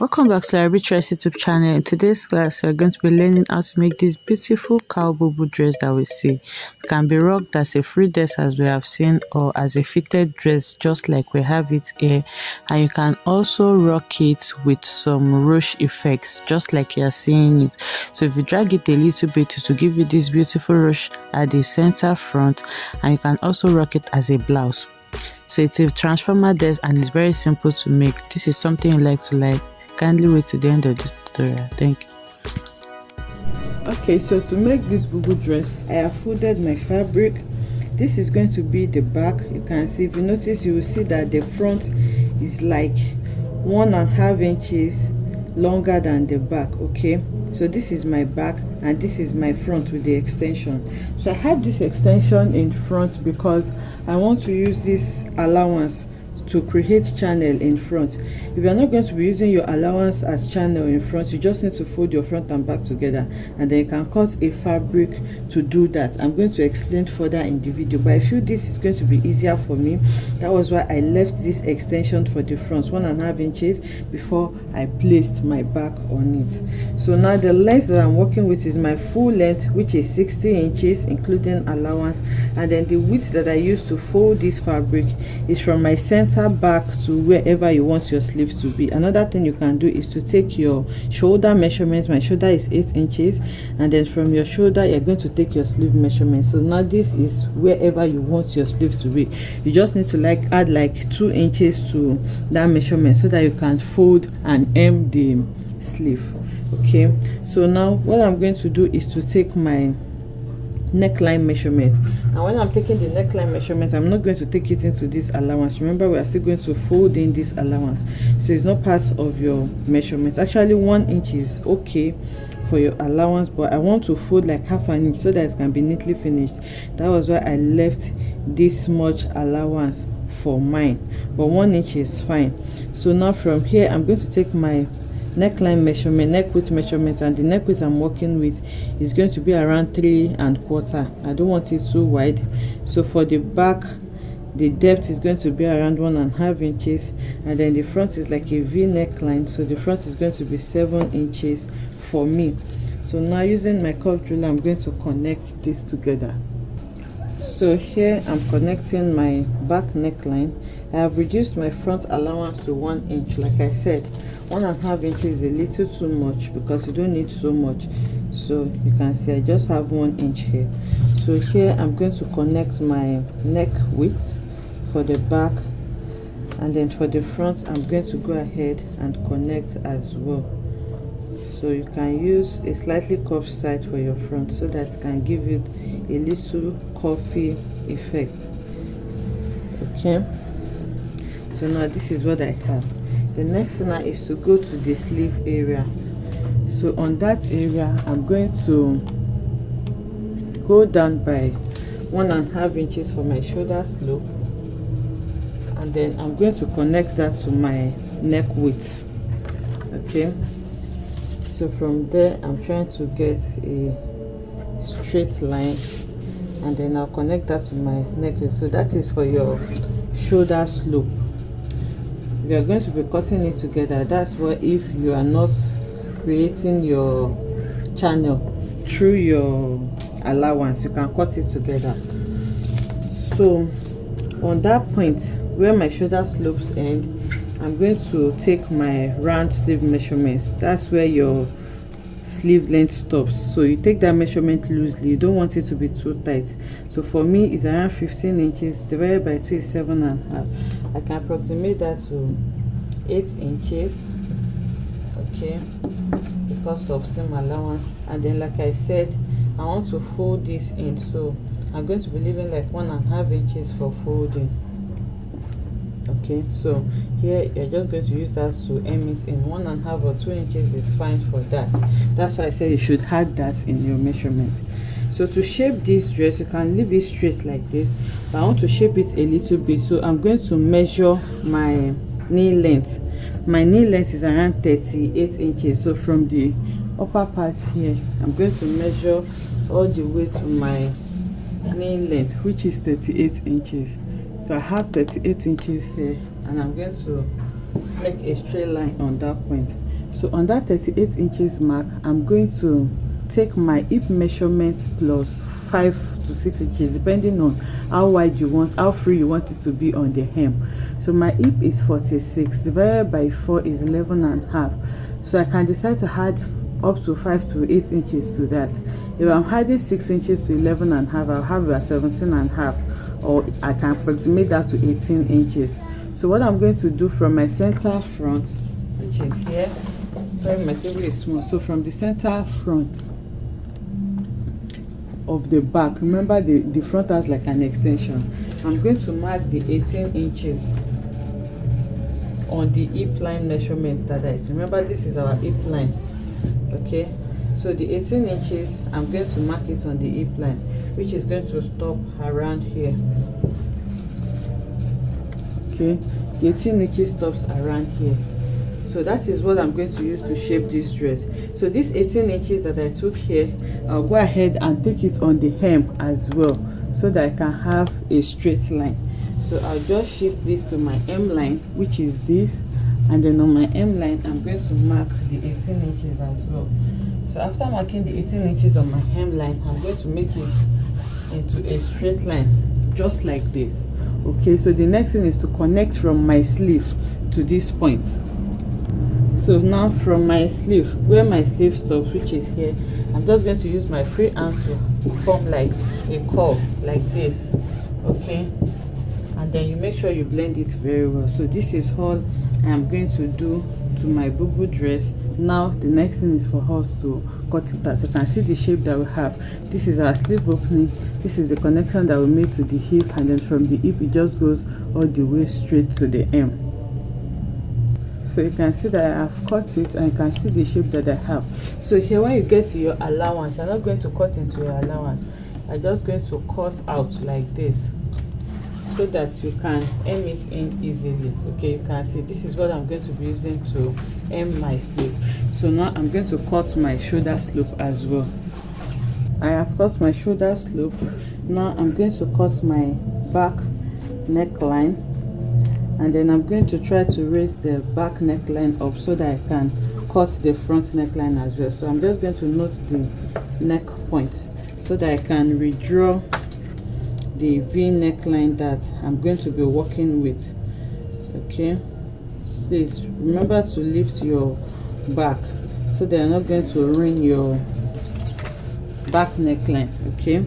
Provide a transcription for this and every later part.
Welcome back to our Ruched YouTube channel. In today's class, we are going to be learning how to make this beautiful cowl bubu dress that we see. It can be rocked as a free dress as we have seen, or as a fitted dress just like we have it here. And you can also rock it with some ruched effects just like you are seeing it. So if you drag it a little bit, to give you this beautiful ruch at the center front, and you can also rock it as a blouse. So it's a transformer dress and it's very simple to make. This is something you like to like. Kindly wait to the end of this tutorial. Thank you. Okay, so to make this bubu dress, I have folded my fabric. This is going to be the back. You can see, if you notice, you will see that the front is like 1.5 inches longer than the back. Okay, so this is my back and this is my front with the extension. So I have this extension in front because I want to use this allowance to create channel in front. If you're not going to be using your allowance as channel in front, you just need to fold your front and back together, and then you can cut a fabric to do that. I'm going to explain further in the video, but I feel this is going to be easier for me. That was why I left this extension for the front 1.5 inches before I placed my back on it. So now the length that I'm working with is my full length, which is 60 inches including allowance, and then the width that I use to fold this fabric is from my center back to wherever you want your sleeves to be. Another thing you can do is to take your shoulder measurements. My shoulder is 8 inches, and then from your shoulder you're going to take your sleeve measurement. So now this is wherever you want your sleeves to be. You just need to add like 2 inches to that measurement so that you can fold and hem the sleeve. Okay, so now what I'm going to do is to take my neckline measurement, and when I'm taking the neckline measurement, I'm not going to take it into this allowance. Remember, we are still going to fold in this allowance, so it's not part of your measurements. Actually 1 inch is okay for your allowance, but I want to fold like 1/2 inch so that it can be neatly finished. That was why I left this much allowance for mine, but 1 inch is fine. So now from here I'm going to take my neckline measurement, neck width measurement, and the neck width I'm working with is going to be around 3.25. I don't want it too wide. So for the back, the depth is going to be around 1.5 inches, and then the front is like a V neckline, so the front is going to be 7 inches for me. So now using my curve driller, I'm going to connect this together. So here I'm connecting my back neckline. I have reduced my front allowance to 1 inch. Like I said, 1.5 inches is a little too much because you don't need so much. So you can see I just have 1 inch here. So here I'm going to connect my neck width for the back, and then for the front I'm going to go ahead and connect as well. So you can use a slightly curved side for your front so that it can give you a little curvy effect. Okay, so now this is what I have. The next thing now is to go to the sleeve area. So on that area I'm going to go down by 1.5 inches for my shoulder slope, and then I'm going to connect that to my neck width. Okay, so from there I'm trying to get a straight line, and then I'll connect that to my neck width. So that is for your shoulder slope. We are going to be cutting it together. That's why if you are not creating your channel through your allowance, you can cut it together. So on that point where my shoulder slopes end, I'm going to take my round sleeve measurement. That's where your sleeve length stops. So you take that measurement loosely. You don't want it to be too tight. So for me it's around 15 inches divided by 2 is 7.5. I can approximate that to 8 inches. Okay, because of seam allowance. And then like I said, I want to fold this in, so I'm going to be leaving like 1.5 inches for folding. Okay, so here you're just going to use that to hem it in. 1.5 or 2 inches is fine for that. That's why I said you should add that in your measurement. So to shape this dress, you can leave it straight like this, but I want to shape it a little bit. So I'm going to measure my knee length. My knee length is around 38 inches. So from the upper part here, I'm going to measure all the way to my knee length, which is 38 inches. So I have 38 inches here, and I'm going to make a straight line on that point. So on that 38 inches mark, I'm going to take my hip measurement plus 5 to 6 inches depending on how wide you want, how free you want it to be on the hem. So my hip is 46 divided by 4 is 11 and a half. So I can decide to add up to 5 to 8 inches to that. If I'm adding 6 inches to 11 and a half, I'll have about 17 and a half, or I can approximate that to 18 inches. So what I'm going to do from my center front, which is here, sorry my table is small, so from the center front of the back, remember the front has like an extension, I'm going to mark the 18 inches on the hip line measurement that I remember. This is our hip line, okay? So the 18 inches, I'm going to mark it on the hip line, which is going to stop around here. Okay, the 18 inches stops around here. So that is what I'm going to use to shape this dress. So this 18 inches that I took here, I'll go ahead and take it on the hem as well, so that I can have a straight line. So I'll just shift this to my hem line, which is this, and then on my hem line I'm going to mark the 18 inches as well. So after marking the 18 inches on my hem line, I'm going to make it into a straight line just like this. Okay, so the next thing is to connect from my sleeve to this point. So now from my sleeve, where my sleeve stops, which is here, I'm just going to use my free hand to form like a curve like this. Okay, and then you make sure you blend it very well. So this is all I'm going to do to my bubu dress. Now the next thing is for us to cut it out. So you can see the shape that we have. This is our sleeve opening, this is the connection that we made to the hip, and then from the hip it just goes all the way straight to the hem. So you can see that I have cut it, and you can see the shape that I have. So here, when you get to your allowance, I'm not going to cut into your allowance, I'm just going to cut out like this, so that you can hem it in easily. Okay, you can see this is what I'm going to be using to hem my sleeve. So now I'm going to cut my shoulder slope as well. I have cut my shoulder slope. Now I'm going to cut my back neckline, and then I'm going to try to raise the back neckline up so that I can cut the front neckline as well. So I'm just going to note the neck point so that I can redraw the V neckline that I'm going to be working with. Okay, please remember to lift your back so that you're not going to ruin your back neckline. Okay,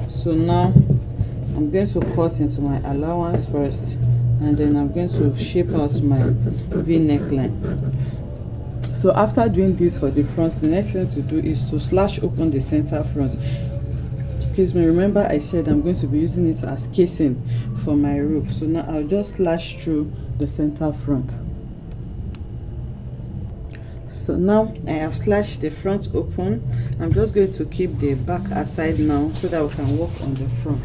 so now I'm going to cut into my allowance first, and then I'm going to shape out my V neckline. So after doing this for the front, the next thing to do is to slash open the center front. Excuse me, remember I said I'm going to be using it as casing for my rope. So now I'll just slash through the center front. So now I have slashed the front open. I'm just going to keep the back aside now so that we can work on the front.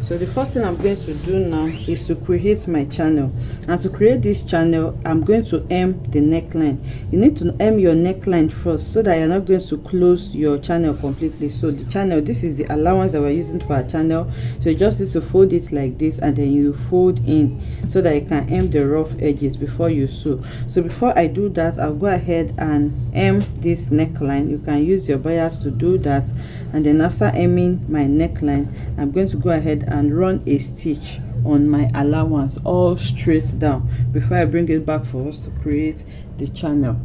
So the first thing I'm going to do now is to create my channel, and to create this channel I'm going to hem the neckline. You need to hem your neckline first so that you're not going to close your channel completely. So the channel, this is the allowance that we're using for our channel, so you just need to fold it like this, and then you fold in so that you can hem the rough edges before you sew. So before I do that, I'll go ahead and hem this neckline. You can use your bias to do that, and then after hemming my neckline, I'm going to go ahead and run a stitch on my allowance all straight down before I bring it back for us to create the channel.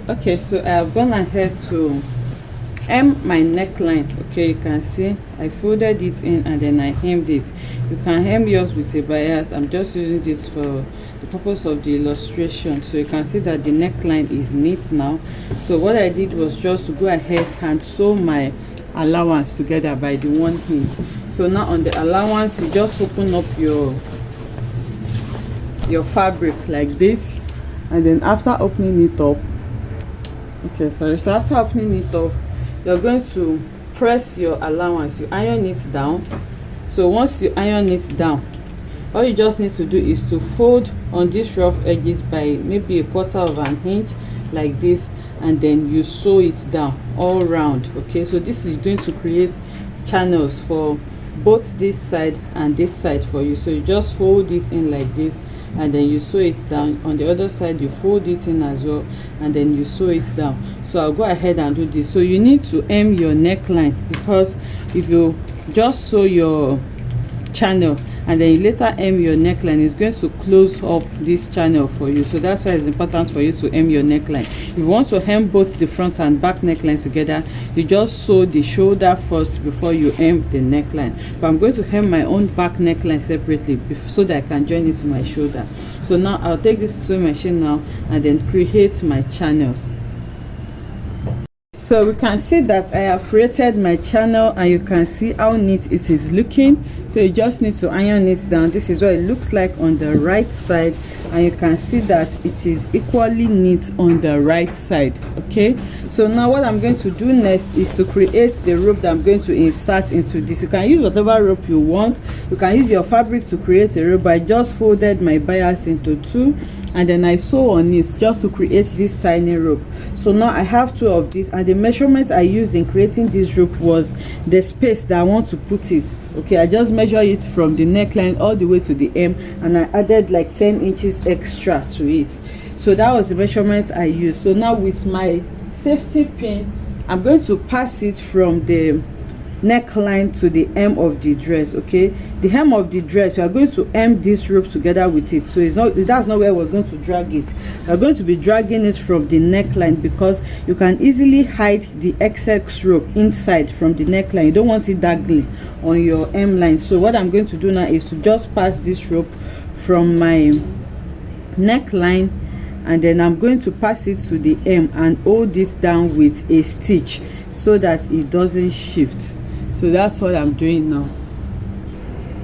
Okay, so I have gone ahead to hem my neckline. Okay, you can see I folded it in and then I hemmed it. You can hem yours with a bias. I'm just using this for the purpose of the illustration. So you can see that the neckline is neat now. So what I did was just to go ahead and sew my allowance together by the one hinge. So now on the allowance, you just open up your fabric like this, and then after opening it up, okay, sorry, so after opening it up, you're going to press your allowance, you iron it down. So once you iron it down, all you just need to do is to fold on these rough edges by maybe a quarter of an inch like this, and then you sew it down all round. Okay, so this is going to create channels for both this side and this side for you. So you just fold it in like this, and then you sew it down. On the other side you fold it in as well, and then you sew it down. So I'll go ahead and do this. So you need to hem your neckline, because if you just sew your channel and then you later hem your neckline, it's going to close up this channel for you. So that's why it's important for you to hem your neckline. If you want to hem both the front and back neckline together, you just sew the shoulder first before you hem the neckline. But I'm going to hem my own back neckline separately so that I can join it to my shoulder. So now I'll take this sewing machine now and then create my channels. So we can see that I have created my channel, and you can see how neat it is looking. So you just need to iron it down. This is what it looks like on the right side, and you can see that it is equally neat on the right side. Okay, so now what I'm going to do next is to create the rope that I'm going to insert into this. You can use whatever rope you want. You can use your fabric to create a rope. I just folded my bias into two, and then I sew on it just to create this tiny rope. So now I have two of these, and the measurement I used in creating this rope was the space that I want to put it. Okay, I just measure it from the neckline all the way to the hem, and I added like 10 inches extra to it. So that was the measurement I used. So now with my safety pin, I'm going to pass it from the neckline to the hem of the dress. Okay, the hem of the dress, we are going to hem this rope together with it. So it's not, that's not where we're going to drag it. We're going to be dragging it from the neckline, because you can easily hide the excess rope inside from the neckline. You don't want it dangling on your hem line. So what I'm going to do now is to just pass this rope from my neckline, and then I'm going to pass it to the hem and hold it down with a stitch so that it doesn't shift. So that's what I'm doing now.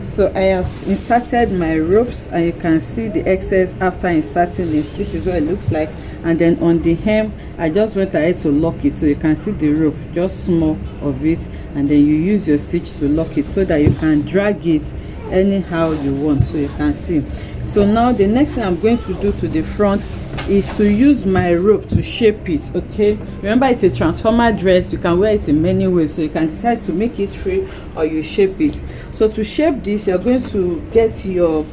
So I have inserted my ropes, and you can see the excess after inserting it. This is what it looks like. And then on the hem, I just went ahead to lock it, so you can see the rope, just small of it, and then you use your stitch to lock it so that you can drag it anyhow you want. So you can see. So now the next thing I'm going to do to the front is to use my rope to shape it. Okay, remember it's a transformer dress. You can wear it in many ways, so you can decide to make it free or you shape it. So to shape this, you're going to get your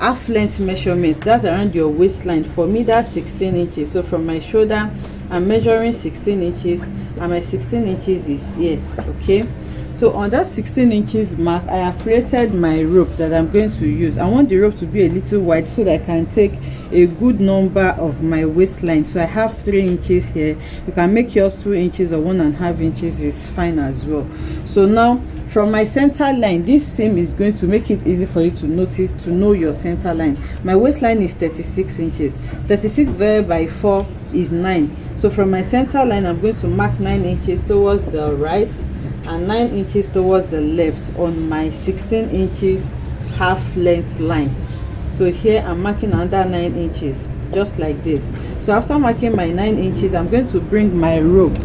half length measurement. That's around your waistline. For me, that's 16 inches. So from my shoulder, I'm measuring 16 inches, and my 16 inches is here. Okay, so on that 16 inches mark, I have created my rope that I'm going to use. I want the rope to be a little wide so that I can take a good number of my waistline. So I have 3 inches here. You can make yours 2 inches or 1.5 inches is fine as well. So now from my center line, this seam is going to make it easy for you to notice, to know your center line. My waistline is 36 inches. 36 divided by 4 is 9. So from my center line, I'm going to mark 9 inches towards the right and 9 inches towards the left on my 16 inches half length line. So here I'm marking another 9 inches, just like this. So after marking my 9 inches, I'm going to bring my rope,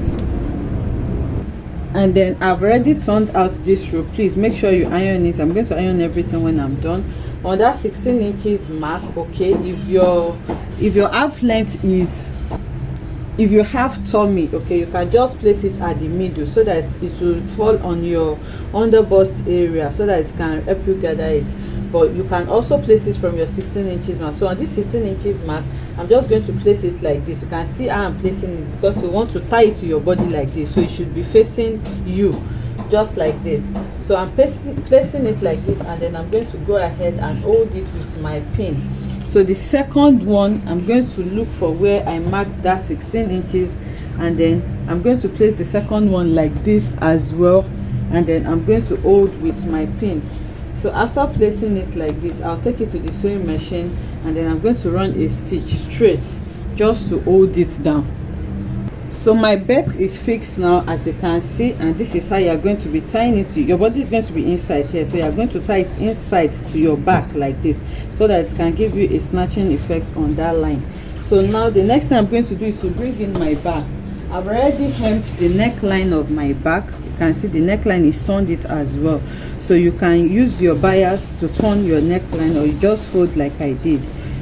and then I've already turned out this rope. Please make sure you iron it. I'm going to iron everything when I'm done. On that 16 inches mark, okay, if your half length is, if you have tummy, okay, you can just place it at the middle so that it will fall on your under bust area so that it can help you gather it. But you can also place it from your 16 inches mark. So on this 16 inches mark, I'm just going to place it like this. You can see how I'm placing it, because we want to tie it to your body like this, so it should be facing you, just like this. So I'm placing it like this, and then I'm going to go ahead and hold it with my pin. So the second one, I'm going to look for where I marked that 16 inches, and then I'm going to place the second one like this as well, and then I'm going to hold with my pin. So after placing it like this, I'll take it to the sewing machine, and then I'm going to run a stitch straight just to hold it down. So my belt is fixed now, as you can see, and this is how you are going to be tying it to your body. Is going to be inside here, so you are going to tie it inside to your back like this, so that it can give you a snatching effect on that line. So now the next thing I'm going to do is to bring in my back. I've already hemmed the neckline of my back. You can see the neckline is turned it as well, so you can use your bias to turn your neckline, or you just fold like I did,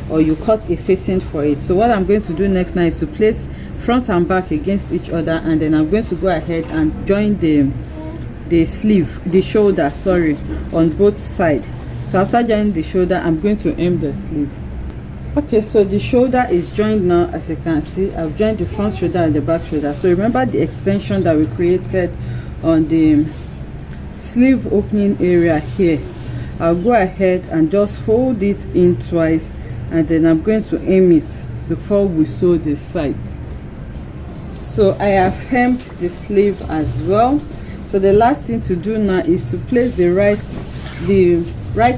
or you cut a facing for it. So what I'm going to do next now is to place front and back against each other, and then I'm going to go ahead and join the sleeve, the shoulder, sorry, on both sides. So after joining the shoulder, I'm going to hem the sleeve. Okay, so the shoulder is joined now. As you can see, I've joined the front shoulder and the back shoulder. So remember the extension that we created on the sleeve opening area here. I'll go ahead and just fold it in twice, and then I'm going to hem it before we sew the side. So I have hemmed the sleeve as well. So the last thing to do now is to place the right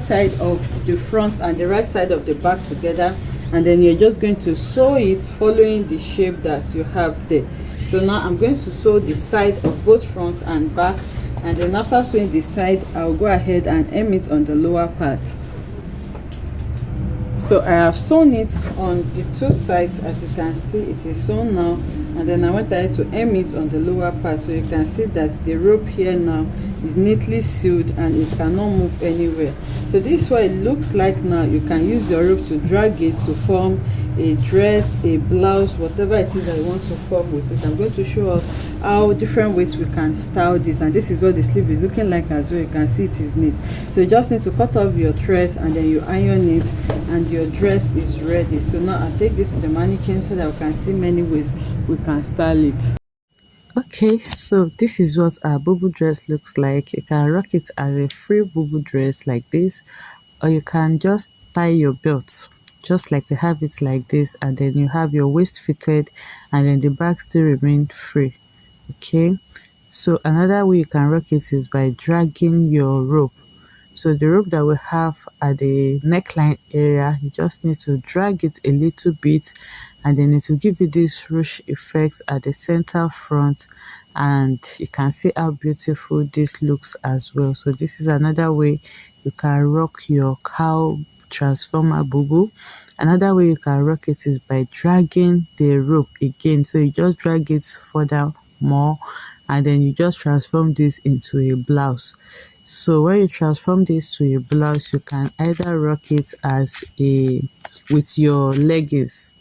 side of the front and the right side of the back together, and then you're just going to sew it following the shape that you have there. So now I'm going to sew the side of both front and back, and then after sewing the side, I'll go ahead and hem it on the lower part. So I have sewn it on the two sides. As you can see, it is sewn now, and then I went ahead to hem it on the lower part. So you can see that the rope here now is neatly sealed and it cannot move anywhere. So this is what it looks like now. You can use your rope to drag it to form a dress, a blouse, whatever it is that you want to form with it. I'm going to show us how different ways we can style this, and this is what the sleeve is looking like as well. You can see it is neat. So you just need to cut off your dress and then you iron it, and your dress is ready. So now I'll take this to the mannequin so that we can see many ways we can style it. Okay, so this is what our bubu dress looks like. You can rock it as a free bubu dress like this, or you can just tie your belt just like you have it like this, and then you have your waist fitted, and then the back still remain free. Okay, so another way you can rock it is by dragging your rope. So the rope that we have at the neckline area, you just need to drag it a little bit, and then it will give you this ruche effect at the center front, and you can see how beautiful this looks as well. So this is another way you can rock your cowl transformer bubu. Another way you can rock it is by dragging the rope again. So you just drag it further more, and then you just transform this into a blouse. So when you transform this to a blouse, you can either rock it as a with your leggings,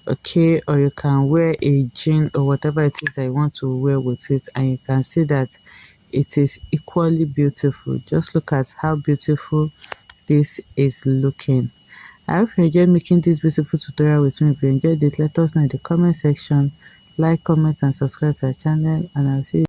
okay, or you can wear a jean or whatever it is that you want to wear with it, and you can see that it is equally beautiful. Just look at how beautiful this is looking. I hope you enjoyed making this beautiful tutorial with me. If you enjoyed it, let us know in the comment section. Like, comment and subscribe to our channel, and I'll see you